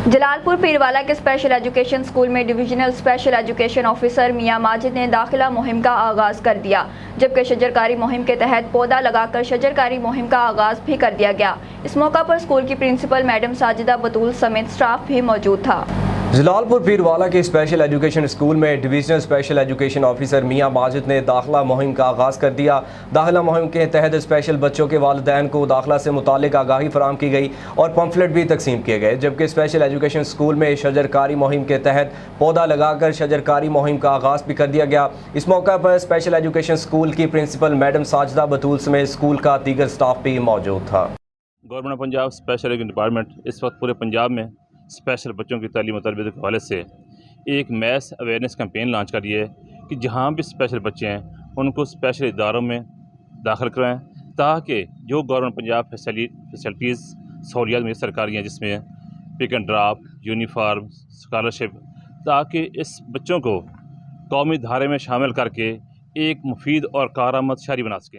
जलालपुर पीरवाला के special education school में divisional special education officer मियां माजिद ने दाखिला मुहिम का आगाज कर दिया, जबकि शजरकारी मुहिम के तहत पौधा लगाकर शजरकारी मुहिम का आगाज भी कर दिया गया। इस मौका पर स्कूल की प्रिंसिपल मैडम साजिदा बतूल समेत स्टाफ भी मौजूद था। जलालपुर पीरवाला के स्पेशल एजुकेशन स्कूल में डिविजनल स्पेशल एजुकेशन ऑफिसर मियां माजिद ने दाखिला मुहिम का आगाज कर दिया। दाखिला मुहिम के तहत स्पेशल बच्चों के वालिदैन को दाखिला से मुतालिक आगाही फराहम की गई और पम्फलेट भी तकसीम किए गए, जबकि स्पेशल एजुकेशन स्कूल में शजरकारी मुहिम के तहत पौधा लगाकर शजरकारी मुहिम का आगाज भी कर दिया गया। इस मौका पर स्पेशल एजुकेशन स्कूल की प्रिंसिपल मैडम साजिदा बतूल समेत स्कूल का दीगर स्टाफ भी मौजूद था। Government Punjab special education department इस वक्त पूरे पंजाब में स्पेशल बच्चों की तालीम और तरबियत के हवाले से एक मैस अवेयरनेस कैंपेन लॉन्च करी है कि जहाँ भी स्पेशल बच्चे हैं उनको स्पेशल इदारों में दाखिल करवाएं, ताकि जो गवर्नमेंट पंजाब फैसिलिटीज़ सहूलियात में सरकारी हैं, जिसमें pick and drop, uniform, scholarship, ताकि इस बच्चों को कौमी धारे में शामिल करके एक मुफीद और कारआमद शहरी बना सकें।